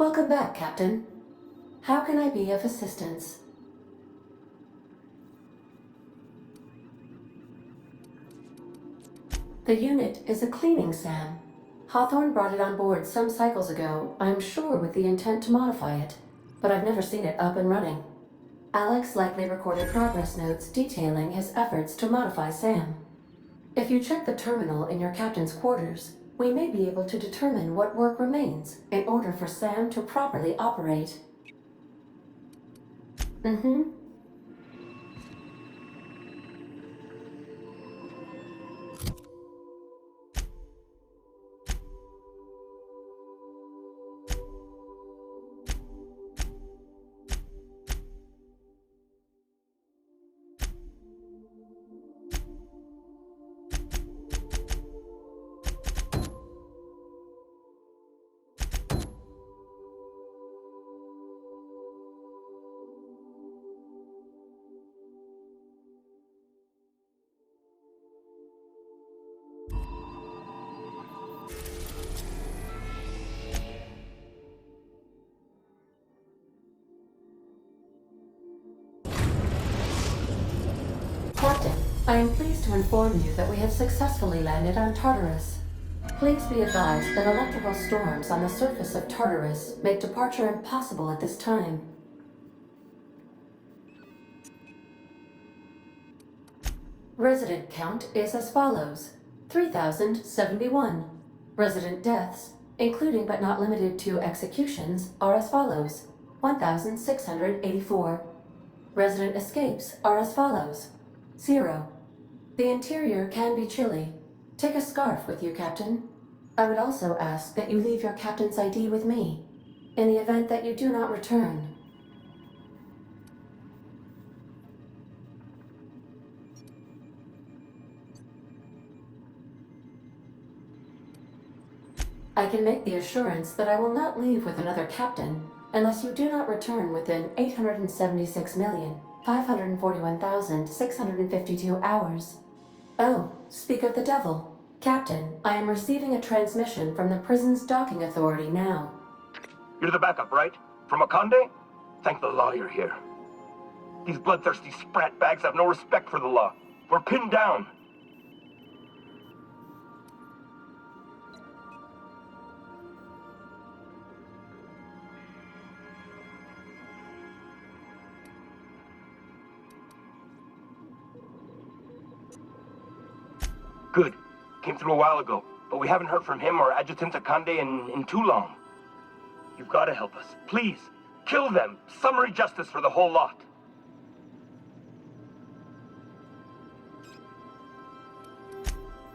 Welcome back, Captain. How can I be of assistance? The unit is a cleaning SAM. Hawthorne brought it on board some cycles ago, I'm sure with the intent to modify it, but I've never seen it up and running. Alex likely recorded progress notes detailing his efforts to modify SAM. If you check the terminal in your captain's quarters, we may be able to determine what work remains in order for SAM to properly operate. Captain, I am pleased to inform you that we have successfully landed on Tartarus. Please be advised that electrical storms on the surface of Tartarus make departure impossible at this time. Resident count is as follows: 3,071. Resident deaths, including but not limited to executions, are as follows: 1,684. Resident escapes are as follows: 0. The interior can be chilly. Take a scarf with you, Captain. I would also ask that you leave your captain's ID with me, in the event that you do not return. I can make the assurance that I will not leave with another captain unless you do not return within 876,541,652 hours. Oh, speak of the devil. Captain, I am receiving a transmission from the prison's docking authority now. You're the backup, right? From Akande? Thank the law you're here. These bloodthirsty sprat bags have no respect for the law. We're pinned down. Good. Came through a while ago, but we haven't heard from him or Adjutant Akande in too long. You've got to help us. Please, kill them. Summary justice for the whole lot.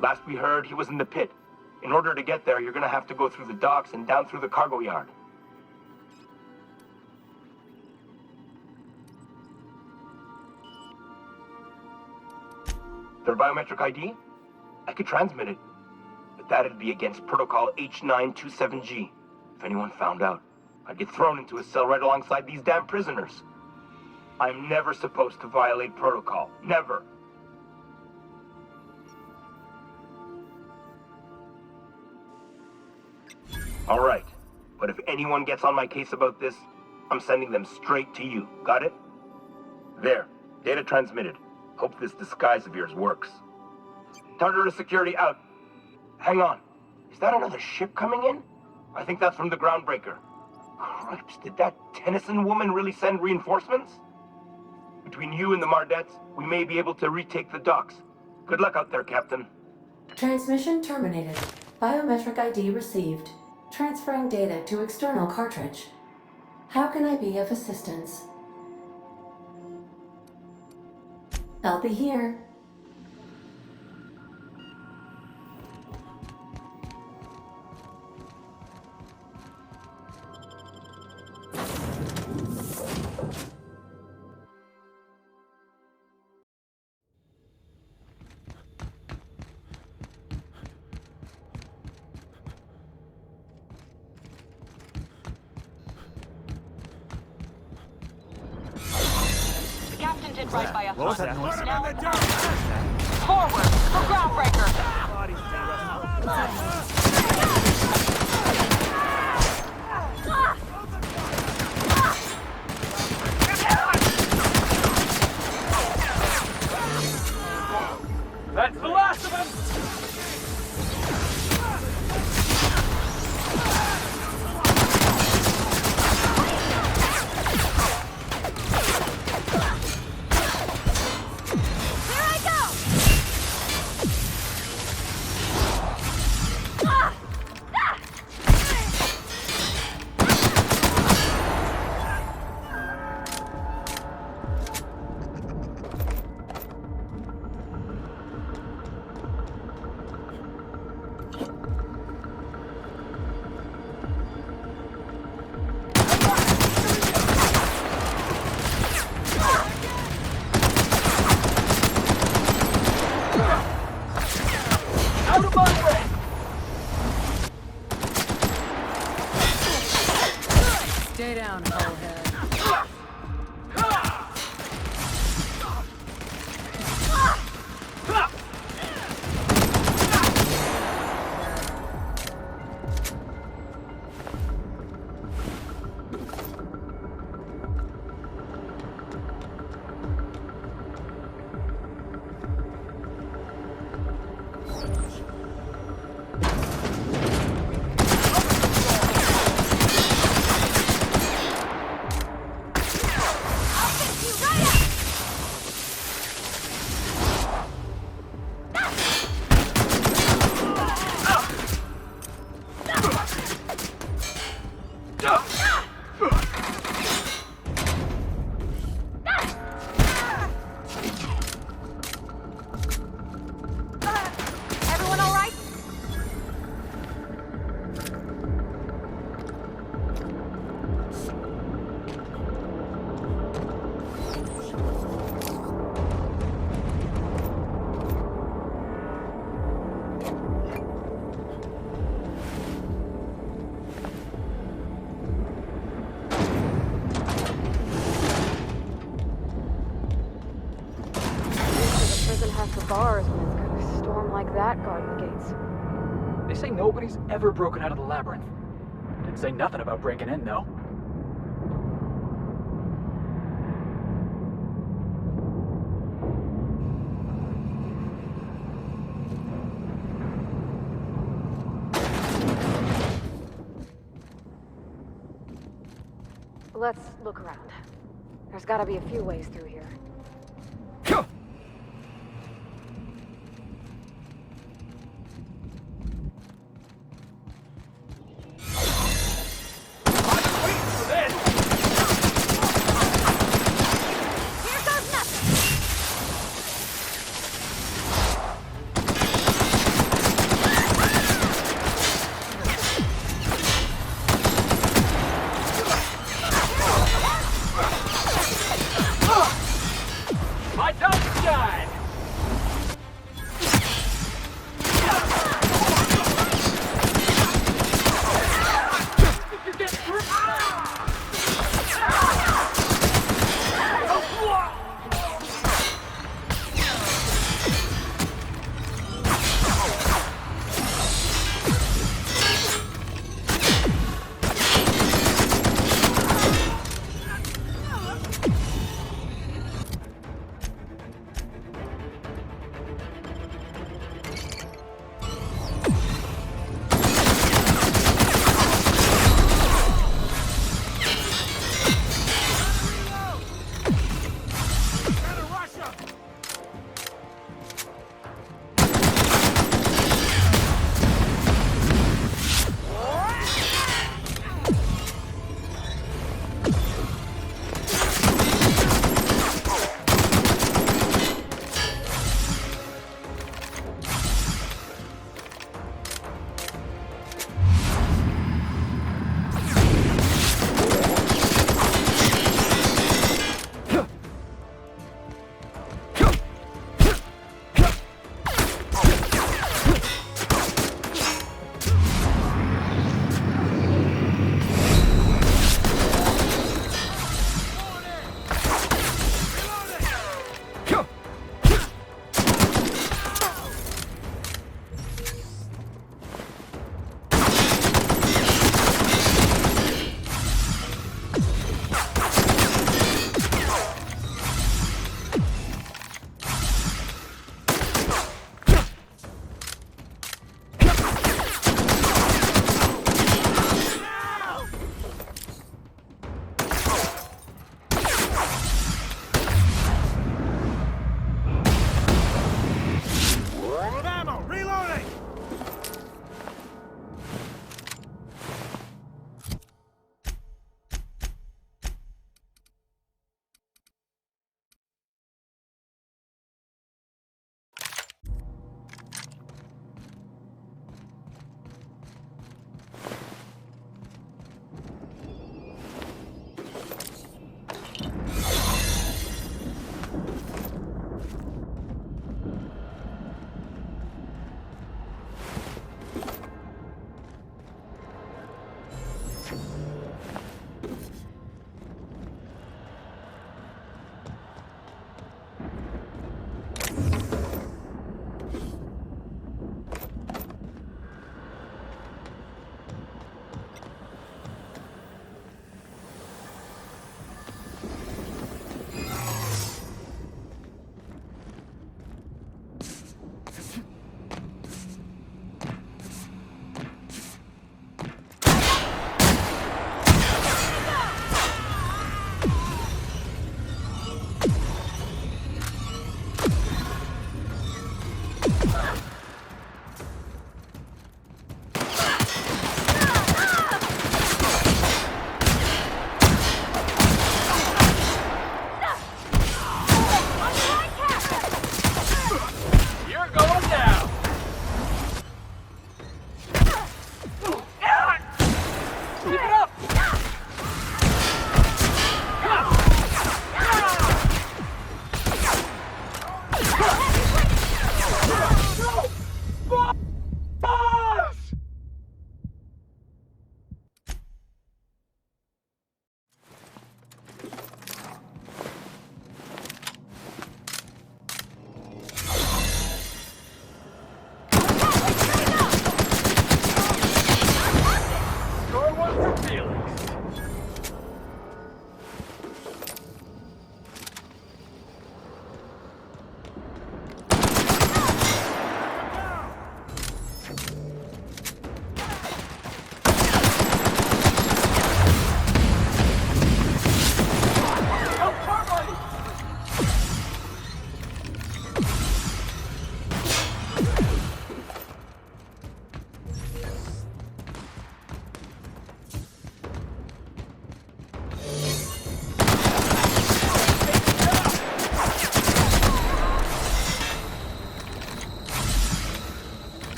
Last we heard, he was in the pit. In order to get there, you're gonna have to go through the docks and down through the cargo yard. Their biometric ID? I could transmit it, but that'd be against Protocol H927G. If anyone found out, I'd get thrown into a cell right alongside these damn prisoners. I'm never supposed to violate protocol. Never. All right, but if anyone gets on my case about this, I'm sending them straight to you. Got it? There, data transmitted. Hope this disguise of yours works. Tartarus security out. Hang on. Is that another ship coming in? I think that's from the groundbreaker. Cripes, did that Tennyson woman really send reinforcements? Between you and the Mardettes, we may be able to retake the docks. Good luck out there, Captain. Transmission terminated. Biometric ID received. Transferring data to external cartridge. How can I be of assistance? I'll be here. Did right by us. What was that noise? Now, forward for groundbreaker. doesn't have the bars when it's got a storm like that guarding the gates. They say nobody's ever broken out of the labyrinth. Didn't say nothing about breaking in, though. Let's look around. There's gotta be a few ways through here.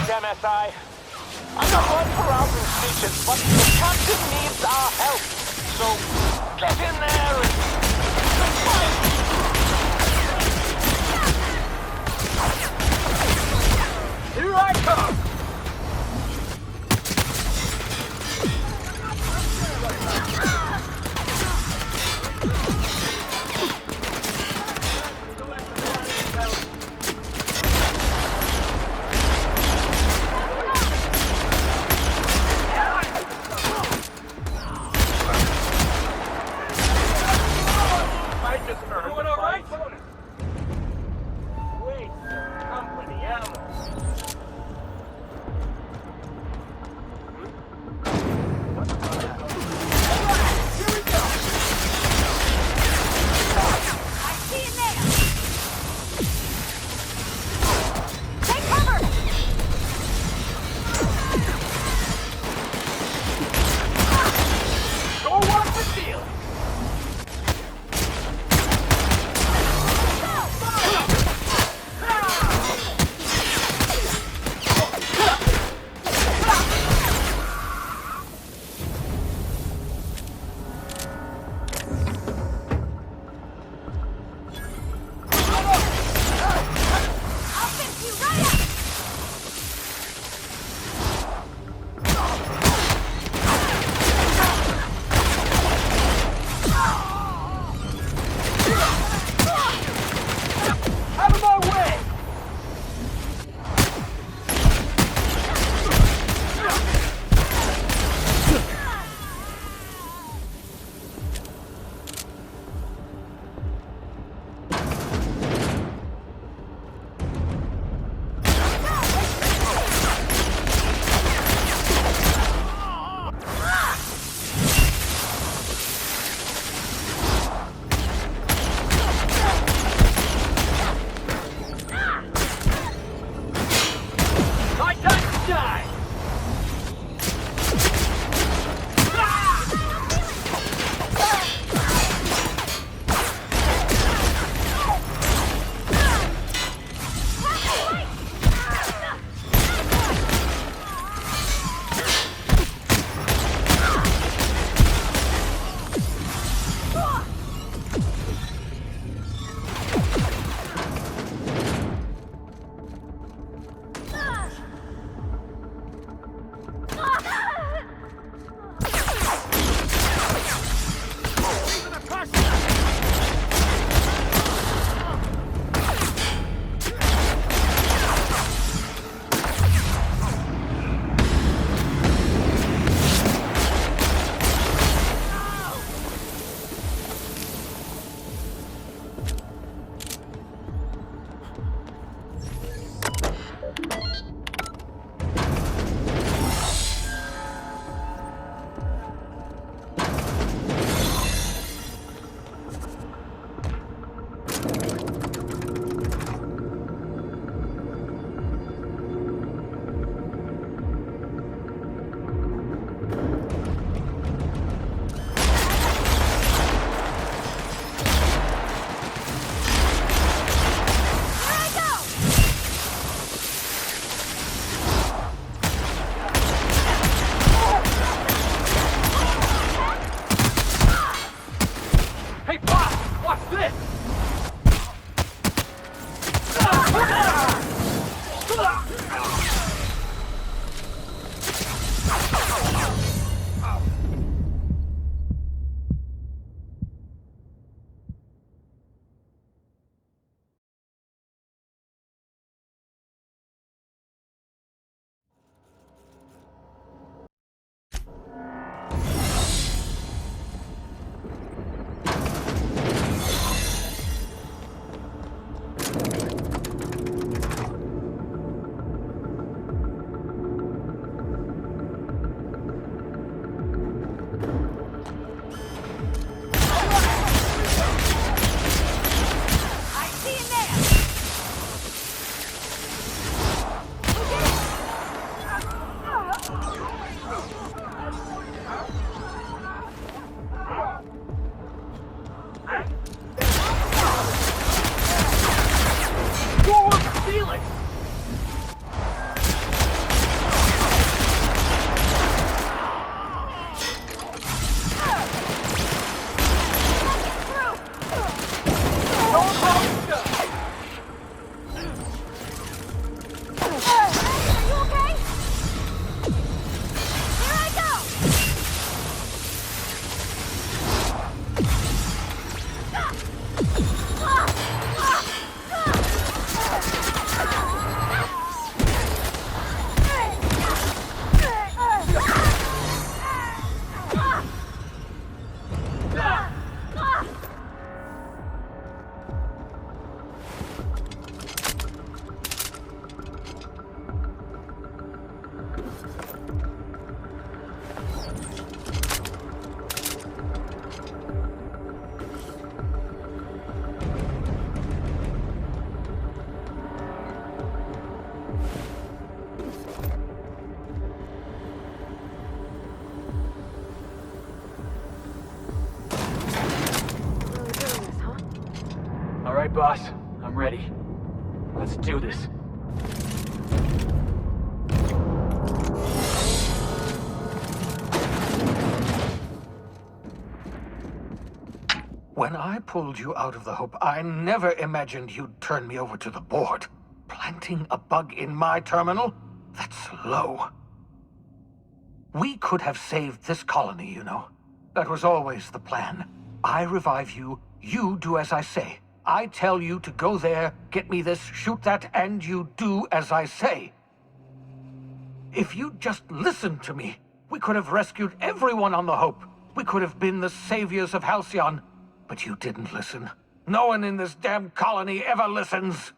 MSI. I'm not one for rousing speeches, but the captain needs our help. So, get in there and fight! Here I come! Fight this earth. All right, boss. I'm ready. Let's do this. When I pulled you out of the Hope, I never imagined you'd turn me over to the board. Planting a bug in my terminal? That's low. We could have saved this colony, you know. That was always the plan. I revive you, you do as I say. I tell you to go there, get me this, shoot that, and you do as I say. If you'd just listened to me, we could have rescued everyone on the Hope. We could have been the saviors of Halcyon. But you didn't listen. No one in this damn colony ever listens.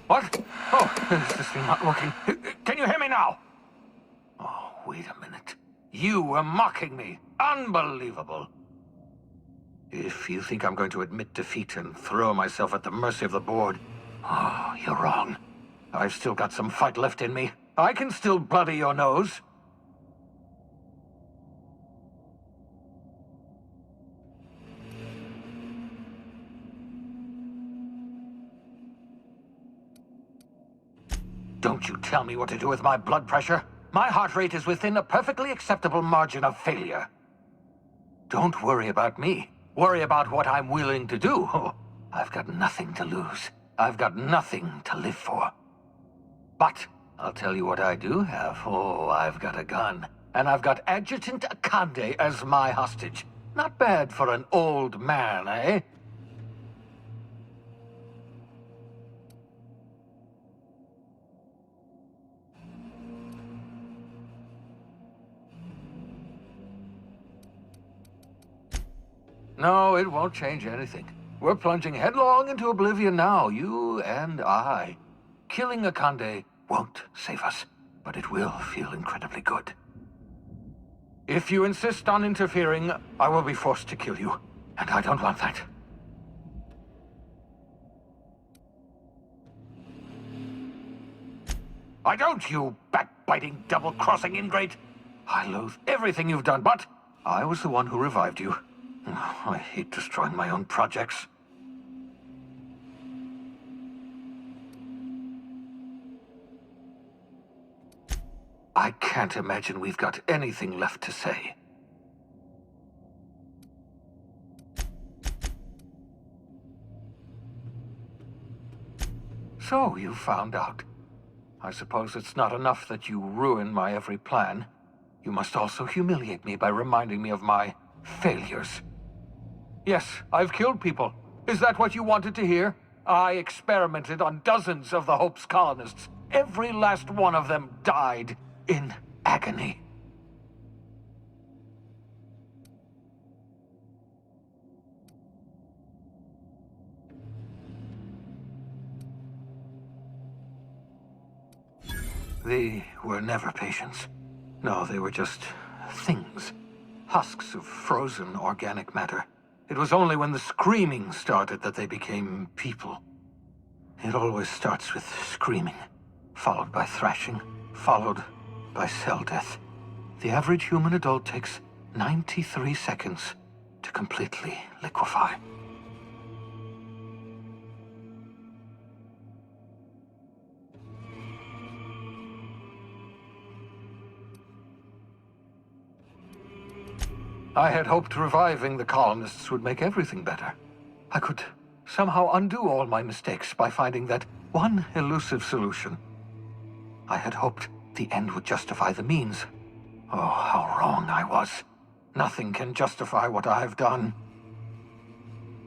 What? Oh, is this thing not working? Can you hear me now? Oh, wait a minute. You were mocking me. Unbelievable. If you think I'm going to admit defeat and throw myself at the mercy of the board, oh, you're wrong. I've still got some fight left in me. I can still bloody your nose. Don't you tell me what to do with my blood pressure. My heart rate is within a perfectly acceptable margin of failure. Don't worry about me. Worry about what I'm willing to do. Oh, I've got nothing to lose. I've got nothing to live for. But I'll tell you what I do have. Oh, I've got a gun. And I've got Adjutant Akande as my hostage. Not bad for an old man, eh? No, it won't change anything. We're plunging headlong into oblivion now, you and I. Killing Akande won't save us, but it will feel incredibly good. If you insist on interfering, I will be forced to kill you, and I don't want that. I don't, you backbiting, double-crossing ingrate! I loathe everything you've done, but I was the one who revived you. I hate destroying my own projects. I can't imagine we've got anything left to say. So, you found out. I suppose it's not enough that you ruin my every plan. You must also humiliate me by reminding me of my failures. Yes, I've killed people. Is that what you wanted to hear? I experimented on dozens of the Hope's colonists. Every last one of them died in agony. They were never patients. No, they were just things. Husks of frozen organic matter. It was only when the screaming started that they became people. It always starts with screaming, followed by thrashing, followed by cell death. The average human adult takes 93 seconds to completely liquefy. I had hoped reviving the colonists would make everything better. I could somehow undo all my mistakes by finding that one elusive solution. I had hoped the end would justify the means. Oh, how wrong I was. Nothing can justify what I've done.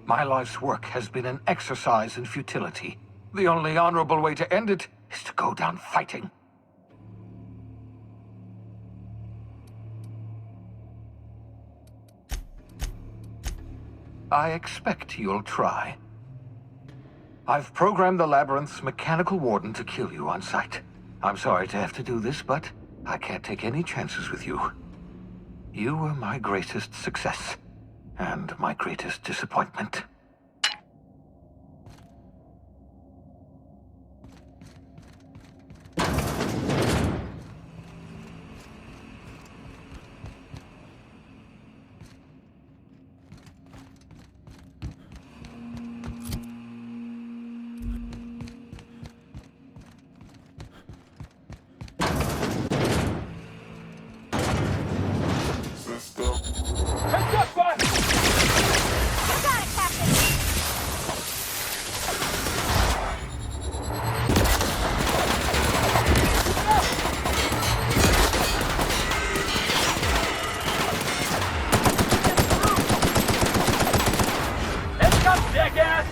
My life's work has been an exercise in futility. The only honorable way to end it is to go down fighting. I expect you'll try. I've programmed the Labyrinth's mechanical warden to kill you on sight. I'm sorry to have to do this, but I can't take any chances with you. You were my greatest success, and my greatest disappointment. Heads up, bud! You got it, Captain! Heads up, jackass!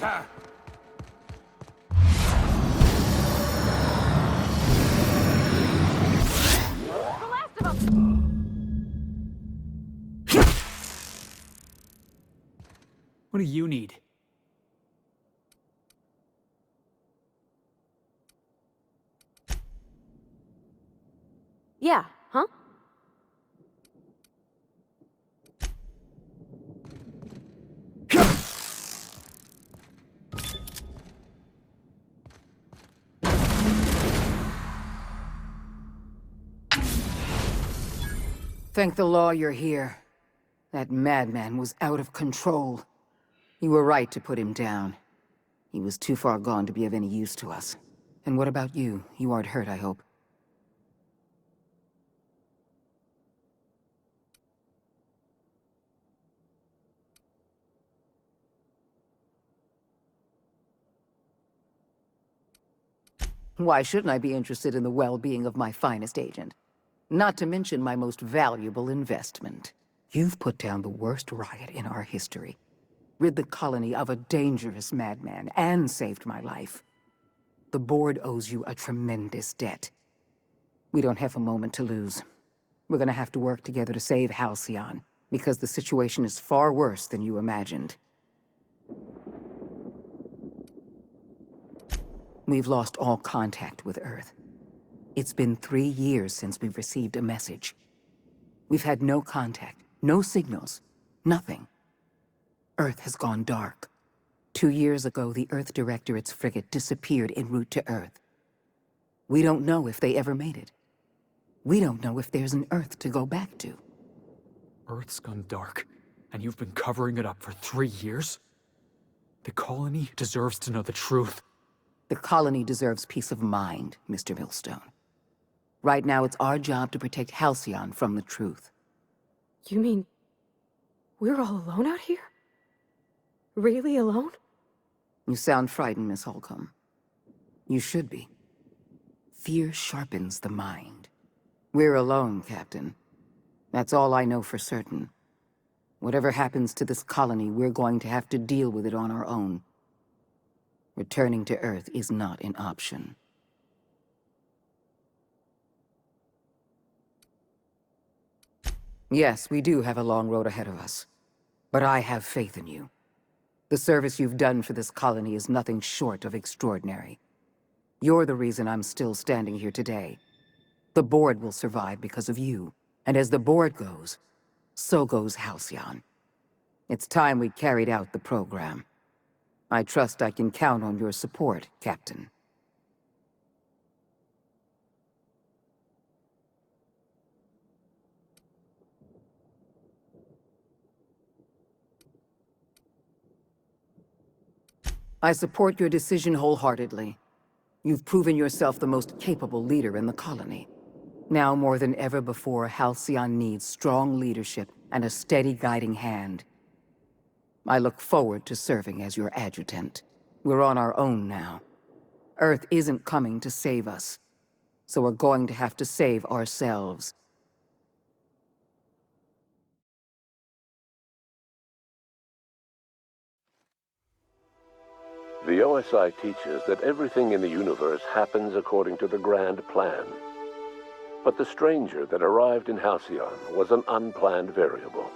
later! The last of them! What do you need? Yeah, huh? Thank the law you're here. That madman was out of control. You were right to put him down. He was too far gone to be of any use to us. And what about you? You aren't hurt, I hope. Why shouldn't I be interested in the well-being of my finest agent? Not to mention my most valuable investment. You've put down the worst riot in our history, rid the colony of a dangerous madman, and saved my life. The board owes you a tremendous debt. We don't have a moment to lose. We're gonna have to work together to save Halcyon, because the situation is far worse than you imagined. We've lost all contact with Earth. It's been 3 years since we've received a message. We've had no contact, no signals, nothing. Earth has gone dark. 2 years ago, the Earth Directorate's frigate disappeared en route to Earth. We don't know if they ever made it. We don't know if there's an Earth to go back to. Earth's gone dark, and you've been covering it up for 3 years? The colony deserves to know the truth. The colony deserves peace of mind, Mr. Millstone. Right now, it's our job to protect Halcyon from the truth. You mean we're all alone out here? Really alone? You sound frightened, Miss Holcomb. You should be. Fear sharpens the mind. We're alone, Captain. That's all I know for certain. Whatever happens to this colony, we're going to have to deal with it on our own. Returning to Earth is not an option. Yes, we do have a long road ahead of us. But I have faith in you. The service you've done for this colony is nothing short of extraordinary. You're the reason I'm still standing here today. The board will survive because of you. And as the board goes, so goes Halcyon. It's time we carried out the program. I trust I can count on your support, Captain. I support your decision wholeheartedly. You've proven yourself the most capable leader in the colony. Now more than ever before, Halcyon needs strong leadership and a steady guiding hand. I look forward to serving as your adjutant. We're on our own now. Earth isn't coming to save us, so we're going to have to save ourselves. The OSI teaches that everything in the universe happens according to the grand plan. But the stranger that arrived in Halcyon was an unplanned variable.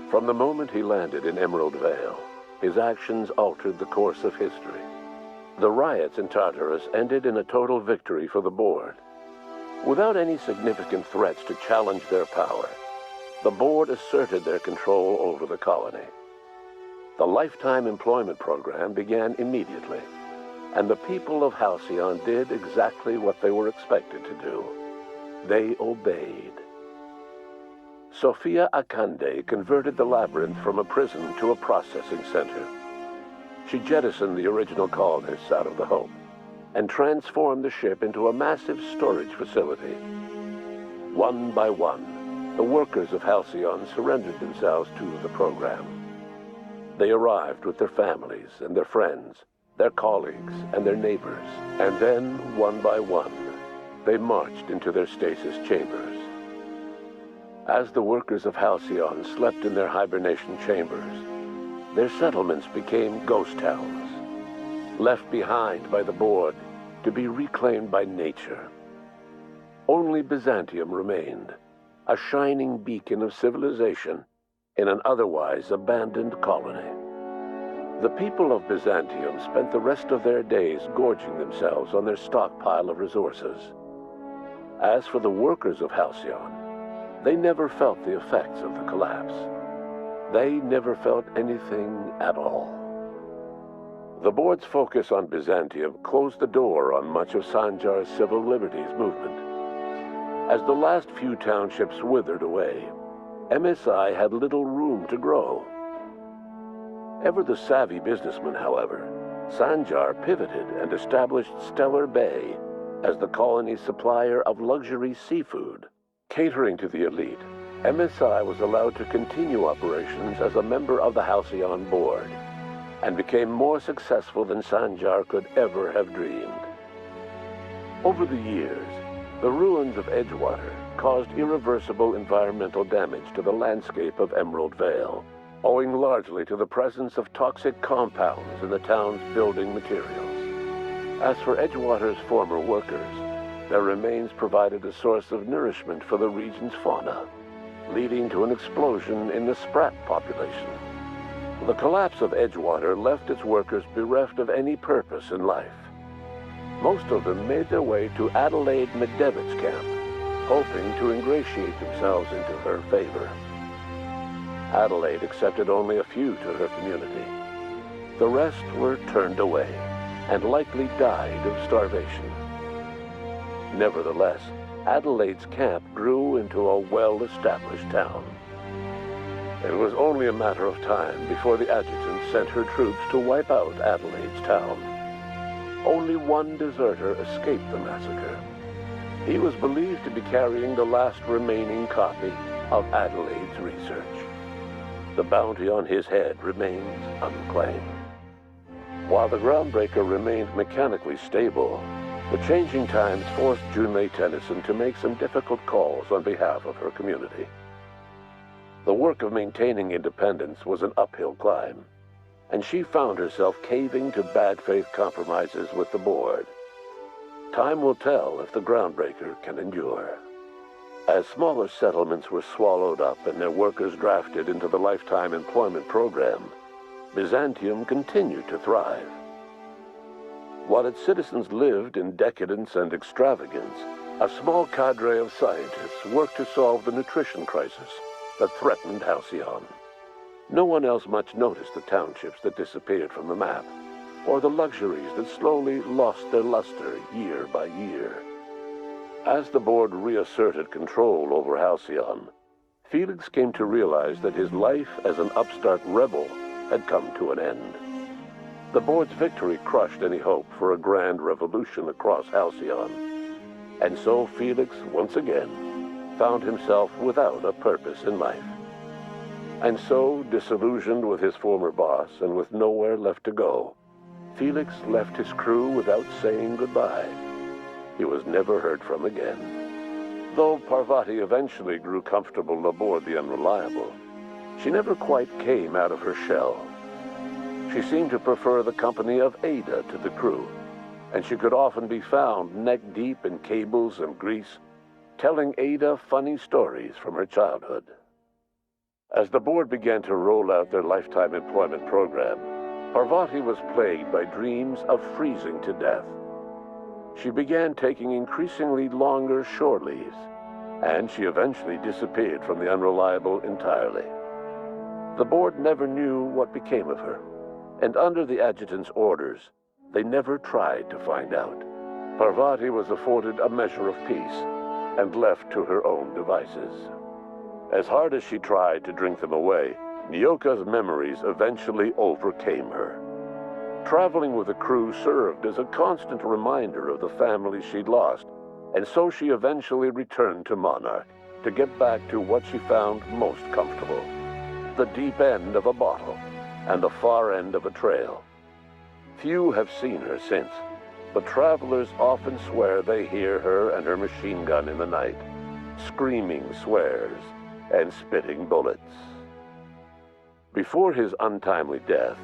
From the moment he landed in Emerald Vale, his actions altered the course of history. The riots in Tartarus ended in a total victory for the board. Without any significant threats to challenge their power, the board asserted their control over the colony. The lifetime employment program began immediately, and the people of Halcyon did exactly what they were expected to do. They obeyed. Sophia Akande converted the labyrinth from a prison to a processing center. She jettisoned the original colonists out of the Hope and transformed the ship into a massive storage facility. One by one, the workers of Halcyon surrendered themselves to the program. They arrived with their families and their friends, their colleagues and their neighbors, and then, one by one, they marched into their stasis chambers. As the workers of Halcyon slept in their hibernation chambers, their settlements became ghost towns, left behind by the Board to be reclaimed by nature. Only Byzantium remained, a shining beacon of civilization in an otherwise abandoned colony. The people of Byzantium spent the rest of their days gorging themselves on their stockpile of resources. As for the workers of Halcyon, they never felt the effects of the collapse. They never felt anything at all. The Board's focus on Byzantium closed the door on much of Sanjar's civil liberties movement. As the last few townships withered away, MSI had little room to grow. Ever the savvy businessman, however, Sanjar pivoted and established Stellar Bay as the colony's supplier of luxury seafood. Catering to the elite, MSI was allowed to continue operations as a member of the Halcyon Board, and became more successful than Sanjar could ever have dreamed. Over the years, the ruins of Edgewater caused irreversible environmental damage to the landscape of Emerald Vale, owing largely to the presence of toxic compounds in the town's building materials. As for Edgewater's former workers, their remains provided a source of nourishment for the region's fauna, leading to an explosion in the sprat population. The collapse of Edgewater left its workers bereft of any purpose in life. Most of them made their way to Adelaide McDevitt's camp, hoping to ingratiate themselves into her favor. Adelaide accepted only a few to her community. The rest were turned away, and likely died of starvation. Nevertheless, Adelaide's camp grew into a well-established town. It was only a matter of time before the adjutant sent her troops to wipe out Adelaide's town. Only one deserter escaped the massacre. He was believed to be carrying the last remaining copy of Adelaide's research. The bounty on his head remains unclaimed. While the Groundbreaker remained mechanically stable, the changing times forced Junlei Tennyson to make some difficult calls on behalf of her community. The work of maintaining independence was an uphill climb, and she found herself caving to bad faith compromises with the Board. Time will tell if the Groundbreaker can endure. As smaller settlements were swallowed up and their workers drafted into the Lifetime Employment Program, Byzantium continued to thrive. While its citizens lived in decadence and extravagance, a small cadre of scientists worked to solve the nutrition crisis that threatened Halcyon. No one else much noticed the townships that disappeared from the map, or the luxuries that slowly lost their luster year by year. As the Board reasserted control over Halcyon, Felix came to realize that his life as an upstart rebel had come to an end. The Board's victory crushed any hope for a grand revolution across Halcyon, and so Felix, once again, found himself without a purpose in life. And so, disillusioned with his former boss and with nowhere left to go, Felix left his crew without saying goodbye. He was never heard from again. Though Parvati eventually grew comfortable aboard the Unreliable, she never quite came out of her shell. She seemed to prefer the company of Ada to the crew, and she could often be found neck-deep in cables and grease, telling Ada funny stories from her childhood. As the Board began to roll out their Lifetime Employment Program, Parvati was plagued by dreams of freezing to death. She began taking increasingly longer shore leaves, and she eventually disappeared from the Unreliable entirely. The Board never knew what became of her, and under the adjutant's orders, they never tried to find out. Parvati was afforded a measure of peace and left to her own devices. As hard as she tried to drink them away, Nyoka's memories eventually overcame her. Traveling with the crew served as a constant reminder of the family she'd lost, and so she eventually returned to Monarch to get back to what she found most comfortable: the deep end of a bottle and the far end of a trail. Few have seen her since, but travelers often swear they hear her and her machine gun in the night, screaming swears and spitting bullets. Before his untimely death,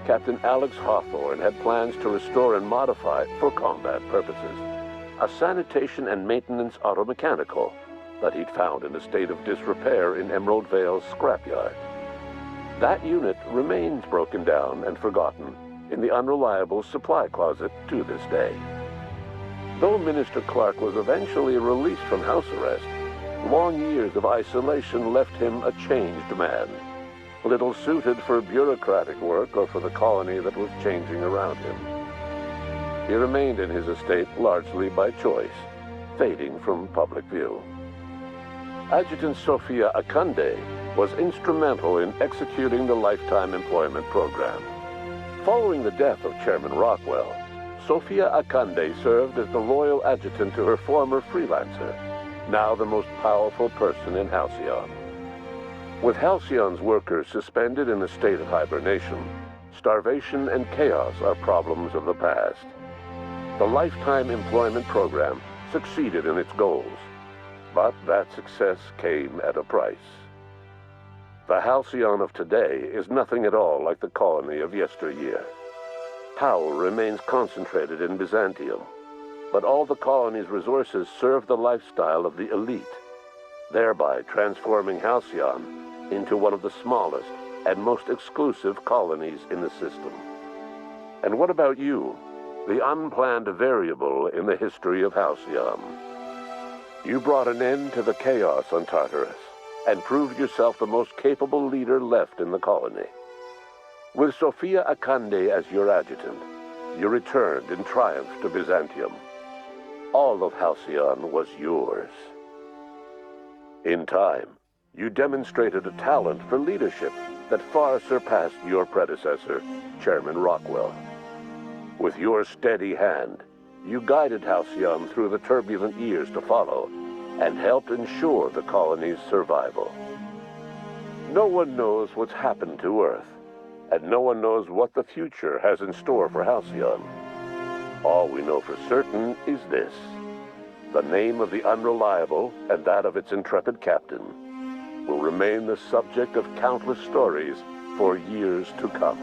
Captain Alex Hawthorne had plans to restore and modify, for combat purposes, a sanitation and maintenance automechanical that he'd found in a state of disrepair in Emerald Vale's scrapyard. That unit remains broken down and forgotten in the unreliable supply closet to this day. Though Minister Clark was eventually released from house arrest, long years of isolation left him a changed man, little suited for bureaucratic work or for the colony that was changing around him. He remained in his estate largely by choice, fading from public view. Adjutant Sophia Akande was instrumental in executing the Lifetime Employment Program. Following the death of Chairman Rockwell, Sophia Akande served as the loyal adjutant to her former freelancer, now the most powerful person in Halcyon. With Halcyon's workers suspended in a state of hibernation, starvation and chaos are problems of the past. The Lifetime Employment Program succeeded in its goals, but that success came at a price. The Halcyon of today is nothing at all like the colony of yesteryear. Power remains concentrated in Byzantium, but all the colony's resources serve the lifestyle of the elite, thereby transforming Halcyon into one of the smallest and most exclusive colonies in the system. And what about you, the unplanned variable in the history of Halcyon? You brought an end to the chaos on Tartarus and proved yourself the most capable leader left in the colony. With Sophia Akande as your adjutant, you returned in triumph to Byzantium. All of Halcyon was yours. In time, you demonstrated a talent for leadership that far surpassed your predecessor, Chairman Rockwell. With your steady hand, you guided Halcyon through the turbulent years to follow and helped ensure the colony's survival. No one knows what's happened to Earth, and no one knows what the future has in store for Halcyon. All we know for certain is this: the name of the Unreliable and that of its intrepid captain will remain the subject of countless stories for years to come.